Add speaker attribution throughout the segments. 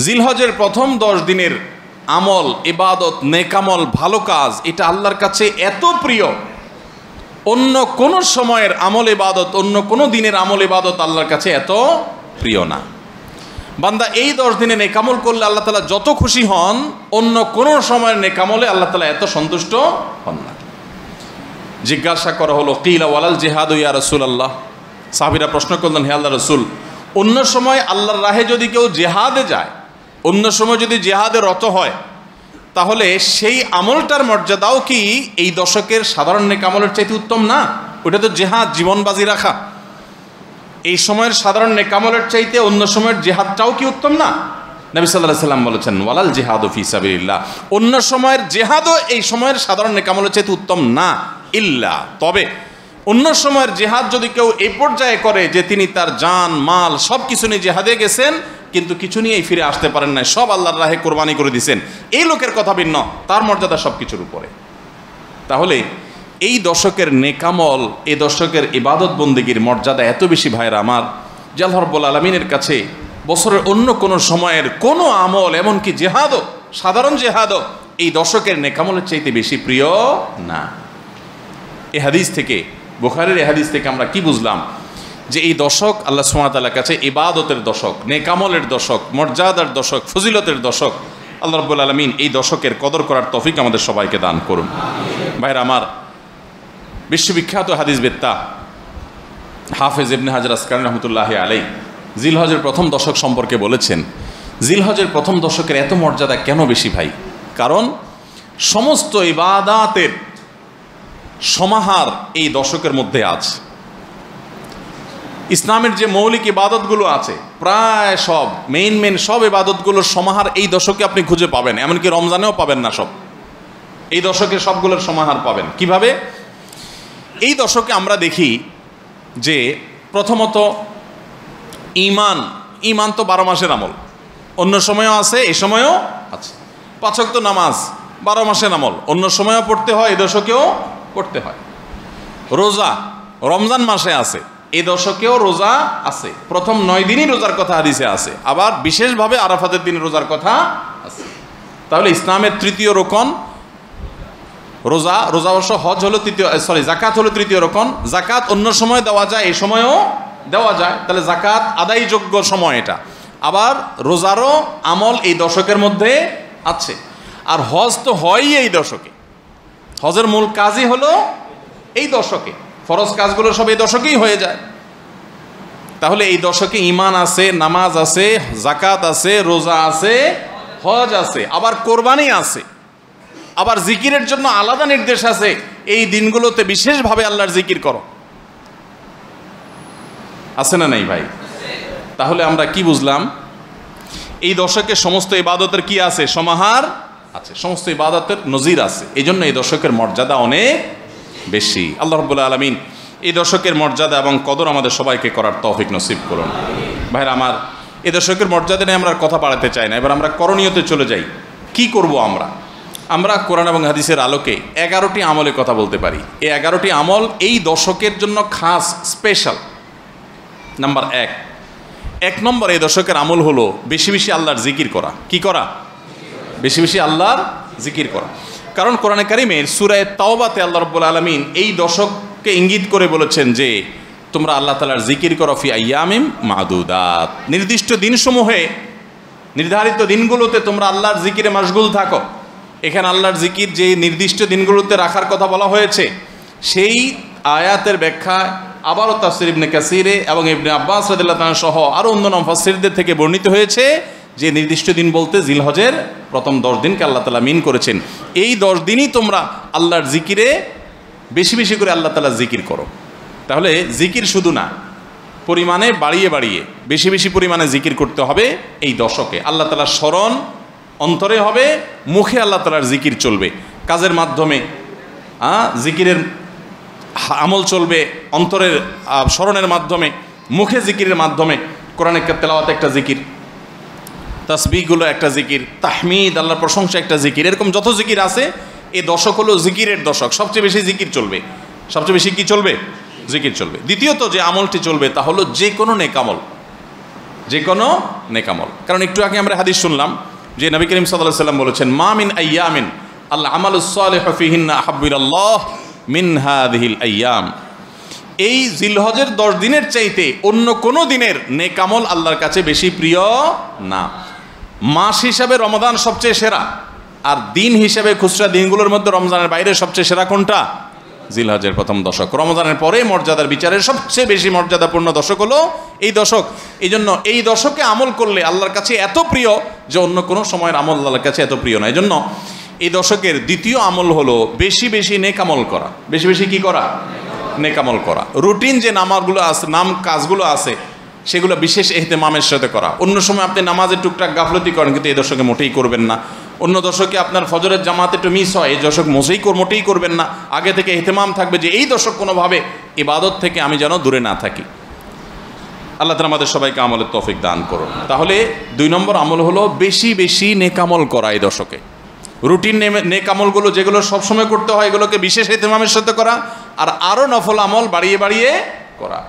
Speaker 1: জিলহজের প্রথম 10 দিনের আমল, ইবাদত, নেকামল, ভালো কাজ, এটা আল্লাহর কাছে এত প্রিয়, অন্য কোন সময়ের আমল ইবাদত, অন্য কোন দিনের আমল ইবাদত আল্লাহর কাছে এত প্রিয় না। বান্দা এই 10 দিনে নেকামল করলে আল্লাহ তাআলা যত খুশি হন, অন্য কোন সময়ের নেকামলে আল্লাহ তাআলা এত সন্তুষ্ট হন না। জিজ্ঞাসা করা হলো, কিলা ওয়ালাল জিহাদ ইয়া রাসূলুল্লাহ, সাহাবীরা প্রশ্ন করলেন, হে আল্লাহর রাসূল, অন্য সময় আল্লাহর রাহে যদি কেউ জিহাদে যায়, অন্য সময় যদি জিহাদে রত হয়, তাহলে সেই আমলটার মর্যাদাও কি এই দশকের সাধারণ নেকামলের চাইতে উত্তম না? ওটা তো জিহাদ, জীবন বাজি রাখা। এই সময়ের সাধারণ নেকামলের চাইতে অন্য সময়ের জিহাদটাও কি উত্তম না? নবী সাল্লাল্লাহু আলাইহি ওয়াসাল্লাম বলেছেন, ওয়ালাল জিহাদু ফি সাবিলিল্লাহ, অন্য সময়ের জিহাদও এই সময়ের সাধারণ নেকামলের চাইতে উত্তম না, ইল্লা, তবে অন্য সময়ের জিহাদ যদি কেউ এই পর্যায়ে করে যে তিনি তার জান মাল সব কিছু নিয়ে জিহাদে গেছেন, কিন্তু কিছু নিয়েই ফিরে আসতে পারেন না, সব আল্লাহর রাহে কোরবানি করে দিয়েছেন, এই লোকের কথা ভিন্ন, তার মর্যাদা সব কিছুর উপরে। তাহলে এই দশকের নেকামল, এই দশকের ইবাদত বন্দেগীর মর্যাদা এত বেশি ভাইরা আমার, যে আল্লাহ রাব্বুল আলামিনের কাছে বছরের অন্য কোনো সময়ের কোনো আমল, এমনকি জিহাদও, সাধারণ জিহাদও এই দশকের নেকামলের চাইতে বেশি প্রিয় না। এই হাদিস থেকে, বুখারীর এই হাদিস থেকে আমরা কি বুঝলাম? যে এই দশক আল্লাহ সুবহানাহু ওয়া তাআলার কাছে ইবাদতের দশক, নেকামলের দশক, মর্যাদার দশক, ফজিলতের দশক। আল্লাহ রাব্বুল আলামিন এই দশকের কদর করার তৌফিক আমাদের সবাইকে দান করুন। ভাইরা আমার, বিশ্ববিখ্যাত হাদিসবেত্তা হাফেজ ইবনে হাজার আসকালানী রাহমাতুল্লাহি আলাইহি জিলহজের প্রথম দশক সম্পর্কে বলেছেন, জিলহজের প্রথম দশকের এত মর্যাদা কেন বেশি ভাই? কারণ সমস্ত ইবাদাতের সমাহার এই দশকের মধ্যে আছে। ইসলামের যে মৌলিক ইবাদতগুলো আছে, প্রায় সব মেইন সব ইবাদতগুলোর সমাহার এই দশকে আপনি খুঁজে পাবেন, এমনকি রমজানেও পাবেন না সব, এই দশকে সবগুলোর সমাহার পাবেন। কিভাবে? এই দশকে আমরা দেখি যে প্রথমত ঈমান তো 12 মাসের আমল, অন্য সময়ও আছে, এই সময়ও আছে। 5 ওয়াক্ত নামাজ 12 মাসের আমল, অন্য সময়ও পড়তে হয়, এই দশকেও পড়তে হয়। রোজা রমজান মাসে আছে, এই দশকেও রোজা আছে, প্রথম 9 দিনই রোজার কথা হাদিসে আছে, আবার বিশেষভাবে আরাফাতের দিন রোজার কথা আছে। তাহলে ইসলামের তৃতীয় রোকন রোজা, রোজা অবশ্য হজ হলো তৃতীয়, জাকাত হলো তৃতীয় রোকন। জাকাত অন্য সময় দেওয়া যায়, এই সময়ও দেওয়া যায়, তাহলে জাকাত আদায়যোগ্য সময় এটা। আবার রোজারও আমল এই দশকের মধ্যে আছে। আর হজ তো হয়ই এই দশকে, হজের মূল কাজই হলো এই দশকে, ফরজ কাজগুলো সব এই দশকেই হয়ে যায়। তাহলে এই দশকে ঈমান আছে, নামাজ আছে, জাকাত আছে, রোজা আছে, হজ আছে, আবার কোরবানি আছে, আবার জিকিরের জন্য আলাদা নির্দেশ আছে, এই দিনগুলোতে বিশেষভাবে আল্লাহর জিকির করো। আছে না নাই ভাই? তাহলে আমরা কি বুঝলাম? এই দশকে সমস্ত ইবাদতের কি আছে? সমাহার আছে, সমস্ত ইবাদতের নজির আছে। এই জন্য এই দশকের মর্যাদা অনেক বেশি। আল্লাহ রাব্বুল আলামিন এই দশকের মর্যাদা এবং কদর আমাদের সবাইকে করার তৌফিক নসিব করুন। ভাইরা আমার, এই দশকের মর্যাদা নিয়ে আমরা কথা বাড়াতে চাই না, এবার আমরা করণীয়তে চলে যাই। কি করব আমরা? আমরা কোরআন এবং হাদিসের আলোকে 11টি আমলের কথা বলতে পারি। এই 11টি আমল এই দশকের জন্য খাস, স্পেশাল। নাম্বার 1 নম্বর এই দশকের আমল হলো বেশি বেশি আল্লাহর জিকির করা। কি করা? বেশি বেশি আল্লাহর জিকির করা। কারণ কোরআনে কারিমের সূরা তাওবাতে আল্লাহ রাব্বুল আলামিন এই দশককে ইঙ্গিত করে বলেছেন যে তোমরা আল্লাহ তাআলার জিকির করো ফি আইয়ামিম মাদুদাত, নির্দিষ্ট দিনসমূহে, নির্ধারিত দিনগুলোতে তোমরা আল্লাহর জিকিরে মাশগুল থাকো। এখানে আল্লাহর জিকির যে নির্দিষ্ট দিনগুলোতে রাখার কথা বলা হয়েছে, সেই আয়াতের ব্যাখ্যা আবারও তাফসীর ইবনে কাসিরে এবং ইবনে আব্বাস রাদিয়াল্লাহু তাআলা সহ আরও অন্যান্য মুফাসসিরদের থেকে বর্ণিত হয়েছে যে নির্দিষ্ট দিন বলতে জিলহজের প্রথম 10 দিনকে আল্লাহ তাআলা মিন করেছেন। এই 10 দিনই তোমরা আল্লাহর জিকিরে বেশি বেশি করে আল্লাহ তাআলার জিকির করো। তাহলে জিকির শুধু না, পরিমাণে বাড়িয়ে বাড়িয়ে বেশি বেশি পরিমাণে জিকির করতে হবে এই দশকে। আল্লাহ তাআলার স্মরণ অন্তরে হবে, মুখে আল্লাহ তাআলার জিকির চলবে, কাজের মাধ্যমে জিকিরের আমল চলবে, অন্তরের স্মরণের মাধ্যমে, মুখে জিকিরের মাধ্যমে। কোরআনের তেলাওয়াত একটা জিকির, তাসবিহগুলো একটা জিকির, তাহমিদ আল্লাহর প্রশংসা একটা জিকির, এরকম যত জিকির আছে এই দশক হলো জিকিরের দশক। সবচেয়ে বেশি জিকির চলবে, সবচেয়ে বেশি কি চলবে? জিকির চলবে। দ্বিতীয়ত যে আমলটি চলবে তা হলো যে কোনো নেক আমল, যে কোনো নেকামল। কারণ একটু আগে আমরা হাদিস শুনলাম যে নবী করিম সাল্লাল্লাহু আলাইহি ওয়াসাল্লাম বলেছেন, মা মিন আইয়ামিন আল আমালুস সালিহু ফিহিন্না আহাব্বু ইলাল্লাহ মিন হাযিহিল আইয়াম। এই জিলহজের 10 দিনের চাইতে অন্য কোনো দিনের নেকামল আল্লাহর কাছে বেশি প্রিয় না। মাস হিসাবে রমাদান সবচেয়ে সেরা, আর দিন হিসাবে খুচরা দিনগুলোর মধ্যে রমজানের বাইরে সবচেয়ে সেরা কোনটা? জিলহজের প্রথম দশক। রমজানের পরে মর্যাদার বিচারে সবচেয়ে বেশি মর্যাদাপূর্ণ দশক হলো এই দশক। এই জন্য এই দশকে আমল করলে আল্লাহর কাছে এত প্রিয় যে অন্য কোনো সময়ের আমল আল্লাহর কাছে এত প্রিয় না। এই জন্য এই দশকের দ্বিতীয় আমল হলো বেশি বেশি নেকামল করা। বেশি বেশি কি করা? নেকামল করা। রুটিন যে নামাজগুলো আছে, কাজগুলো আছে, সেগুলো বিশেষ ইহতেমামের সাথে করা। অন্য সময় আপনি নামাজের টুকটাক গাফলতি করেন, কিন্তু এই দশকে মোটেই করবেন না। অন্য দশকে আপনার ফজরের জামাত একটু মিস হয়, এই দশক মোটেই করবেন না। আগে থেকে ইহতেমাম থাকবে যে এই দশক কোনোভাবে ইবাদত থেকে আমি যেন দূরে না থাকি। আল্লাহ তাআলা আমাদের সবাইকে আমলের তৌফিক দান করুন। তাহলে 2 নম্বর আমল হলো বেশি বেশি নেকামল করা এই দশকে। রুটিন নেকামলগুলো যেগুলো সবসময় করতে হয় এগুলোকে বিশেষ ইহতেমামের সাথে করা, আর আরও নফল আমল বাড়িয়ে বাড়িয়ে করা।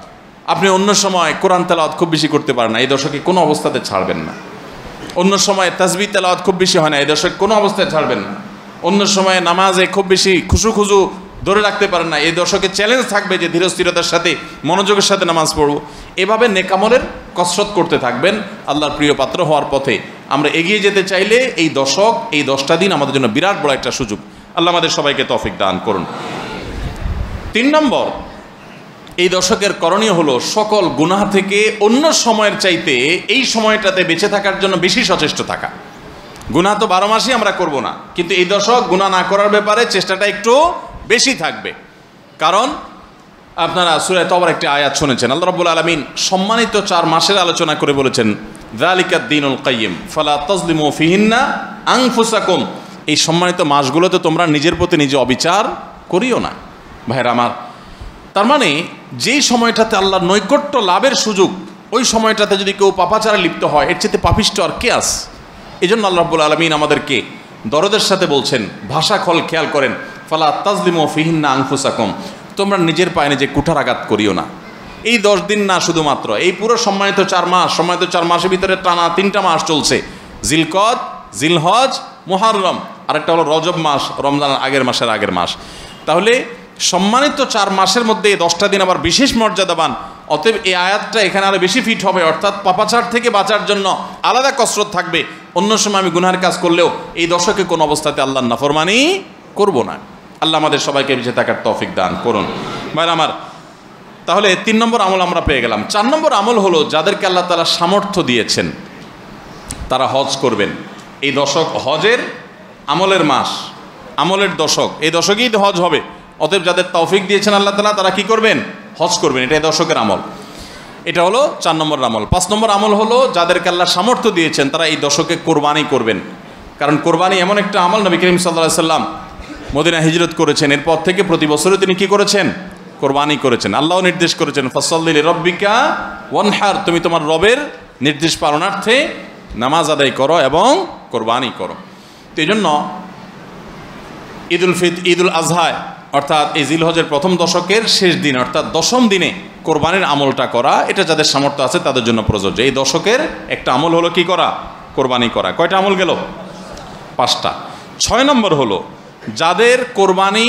Speaker 1: আপনি অন্য সময় কোরআন তেলাওয়াত খুব বেশি করতে পারেন না, এই দশকে কোনো অবস্থাতে ছাড়বেন না। অন্য সময় তাসবিহ তেলাওয়াত খুব বেশি হয় না, এই দশকে কোনো অবস্থায় ছাড়বেন না। অন্য সময় নামাজে খুব বেশি খুশু ধরে রাখতে পারেন না, এই দশকে চ্যালেঞ্জ থাকবে যে ধীরস্থিরতার সাথে মনোযোগের সাথে নামাজ পড়ব। এভাবে নেকামলের কসরত করতে থাকবেন আল্লাহর প্রিয় পাত্র হওয়ার পথে। আমরা এগিয়ে যেতে চাইলে এই দশক, এই 10টা দিন আমাদের জন্য বিরাট বড় একটা সুযোগ। আল্লাহ আমাদের সবাইকে তৌফিক দান করুন। 3 নম্বর, এই দশকের করণীয় হলো সকল গুনাহ থেকে অন্য সময়ের চাইতে এই সময়টাতে বেঁচে থাকার জন্য বেশি সচেষ্ট থাকা। গুনাহ তো 12 মাসই আমরা করব না, কিন্তু এই দশক গুনাহ না করার ব্যাপারে চেষ্টাটা একটু বেশি থাকবে। কারণ আপনারা সূরা তওবার একটি আয়াত শুনেছেন, আল্লাহ রাব্বুল আলামিন সম্মানিত 4 মাসের আলোচনা করে বলেছেন, যালিকাদ দীনুল কাইয়্যিম ফালা তাজলিমু ফিহিন্না আনফুসাকুম। এই সম্মানিত মাসগুলোতে তোমরা নিজের প্রতি নিজে অবিচার করিও না। ভাইরা আমার, তার মানে যেই সময়টাতে আল্লাহর নৈকট্য লাভের সুযোগ, ওই সময়টাতে যদি কেউ পাপাচারে লিপ্ত হয়, এর চেয়ে পাপিষ্ঠ আর কে আছে? এই জন্য আল্লাহ রাব্বুল আলামিন আমাদেরকে দরদের সাথে বলছেন, ভাষা খেয়াল করেন, ফালা তাজলিমু ফিহিন্না আনফুসাকুম, তোমরা নিজের পায়ে নিজে কুঠারাঘাত করিও না। এই 10 দিন না, শুধুমাত্র এই পুরো সম্মানিত 4 মাস, সম্মানিত 4 মাসের ভিতরে টানা 3টা মাস চলছে, জিলকদ, জিলহজ, মুহররম, আরেকটা হলো রজব মাস, রমজানের আগের মাস। তাহলে সম্মানিত 4 মাসের মধ্যে এই 10টা দিন আবার বিশেষ মর্যাদাবান। অতএব এই আয়াতটা এখানে আরো বেশি ফিট হবে, অর্থাৎ পাপাচার থেকে বাঁচার জন্য আলাদা কসরত থাকবে। অন্য সময় আমি গুনাহের কাজ করলেও এই দশকে কোনো অবস্থাতে আল্লাহর নাফরমানি করব না। আল্লাহ আমাদের সবাইকে বেঁচে থাকার তৌফিক দান করুন। ভাই আমার, তাহলে 3 নম্বর আমল আমরা পেয়ে গেলাম। 4 নম্বর আমল হলো যাদেরকে আল্লাহ তাআলা সামর্থ্য দিয়েছেন তারা হজ করবেন। এই দশক হজের আমলের মাস, আমলের দশক, এই দশকেই তো হজ হবে। অতএব যাদের তৌফিক দিয়েছেন আল্লাহ তাআলা, তারা কি করবেন? হজ করবেন। এটা এই দশকের আমল। এটা হলো 4 নম্বর আমল। 5 নম্বর আমল হলো যাদেরকে আল্লাহ সামর্থ্য দিয়েছেন তারা এই দশকে কোরবানি করবেন। কারণ কোরবানি এমন একটা আমল, নবী করিম সাল্লাল্লাহু আলাইহি সাল্লাম মদিনা হিজরত করেছেন, এরপর থেকে প্রতি বছরে তিনি কি করেছেন? কোরবানি করেছেন। আল্লাহ নির্দেশ করেছেন, ফাসাল্লি লিরাব্বিকা ওয়ানহার, তুমি তোমার রবের নির্দেশ পালনার্থে নামাজ আদায় করো এবং কোরবানি করো। তো এই জন্য ঈদুল আজহায়, অর্থাৎ এই জিলহজের প্রথম দশকের শেষ দিন, অর্থাৎ 10ম দিনে কোরবানির আমলটা করা, এটা যাদের সামর্থ্য আছে তাদের জন্য প্রযোজ্য। এই দশকের একটা আমল হলো কি করা? কোরবানি করা। কয়টা আমল গেল? 5টা। 6 নম্বর হলো যাদের কোরবানি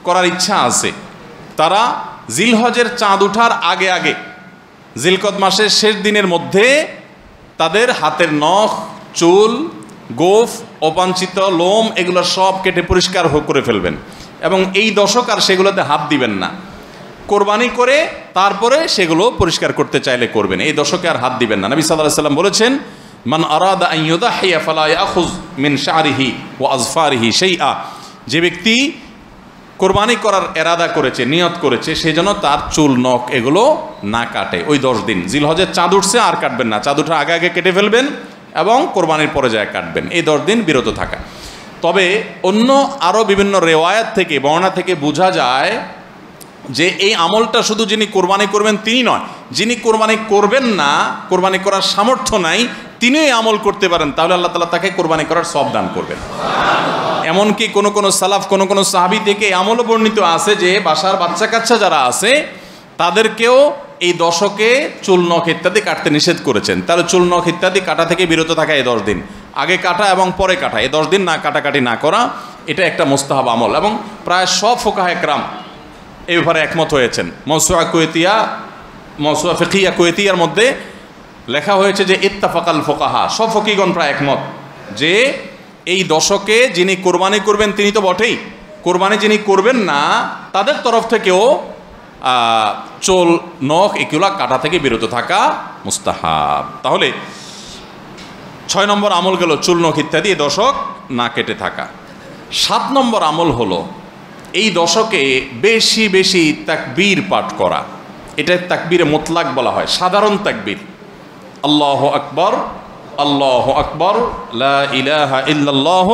Speaker 1: করার ইচ্ছা আছে তারা জিলহজের চাঁদ ওঠার আগে জিলকদ মাসের শেষ দিনের মধ্যে তাদের হাতের নখ, চুল, গোফ, অবাঞ্ছিত লোম এগুলো সব কেটে পরিষ্কার করে ফেলবেন এবং এই দশক আর সেগুলোতে হাত দিবেন না। কোরবানি করে তারপরে সেগুলো পরিষ্কার করতে চাইলে করবেন, এই দশকে আর হাত দিবেন না। নবী সাল্লাল্লাহু আলাইহি ওয়াসাল্লাম বলেছেন, মান আরাদা আন ইউদাহিয়া ফালা ইয়াখুয মিন শা'রিহি ওয়া আযফারিহি শাইআ, যে ব্যক্তি কোরবানি করার এরাদা করেছে, নিয়ত করেছে, সে যেন তার চুল, নখ এগুলো না কাটে ওই 10 দিন। জিলহজের চাঁদ উঠছে আর কাটবেন না, চাঁদ উঠার আগে কেটে ফেলবেন এবং কোরবানির পরে যায় কাটবেন, এই 10 দিন বিরত থাকা। তবে অন্য আরও বিভিন্ন রেওয়ায়াত থেকে, বর্ণনা থেকে বোঝা যায় যে এই আমলটা শুধু যিনি কোরবানি করবেন তিনি নয়, যিনি কোরবানি করবেন না, কোরবানি করার সামর্থ্য নাই, তিনিও এই আমল করতে পারেন, তাহলে আল্লাহ তাআলা তাকে কোরবানি করার সওয়াব দান করবেন। এমনকি কোনো সালাফ, কোনো সাহাবী থেকে এই আমলও বর্ণিত আছে যে বাসার বাচ্চা কাচ্চা যারা আছে তাদেরকেও এই দশকে চুল নখ ইত্যাদি কাটতে নিষেধ করেছেন, তাহলে চুল নখ ইত্যাদি কাটা থেকে বিরত থাকা এই 10 দিন, আগে কাটা এবং পরে কাটা, এই 10 দিন না কাটাকাটি না করা, এটা একটা মুস্তাহাব আমল। এবং প্রায় সব ফুকাহায়ে কেরাম এই ব্যাপারে একমত হয়েছেন। মওসুআ কুয়েতিয়া, মওসুআ ফিকহিয়া কুয়েতিয়ার মধ্যে লেখা হয়েছে যে ইত্তাফাকাল ফুকাহা, সব ফকিগণ প্রায় একমত যে এই দশকে যিনি কোরবানি করবেন তিনি তো বটেই, কোরবানি যিনি করবেন না তাদের তরফ থেকেও চুল নখ এগুলা কাটা থেকে বিরত থাকা মুস্তাহাব। তাহলে 6 নম্বর আমল গেল চুল নখ ইত্যাদি এই দশক না কেটে থাকা। 7 নম্বর আমল হলো এই দশকে বেশি বেশি তাকবীর পাঠ করা। এটা তাকবীরে মুতলাক বলা হয়, সাধারণ তাকবীর। আল্লাহু আকবার, আল্লাহু আকবার, লা ইলাহা ইল্লাল্লাহ,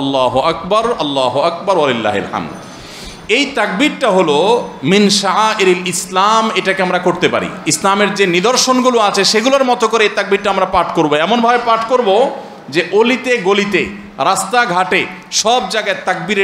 Speaker 1: আল্লাহু আকবার, আল্লাহু আকবার, ওয়ালিল্লাহিল হামদ। এই তাকবীরটা হলো মিন শাআইরিল ইসলাম, এটাকে আমরা করতে পারি। ইসলামের যে নিদর্শনগুলো আছে সেগুলোর মতো করে এই তাকবীরটা আমরা পাঠ করব, এমনভাবে পাঠ করব যে অলিতে গলিতে রাস্তাঘাটে সব জায়গায় তাকবীরের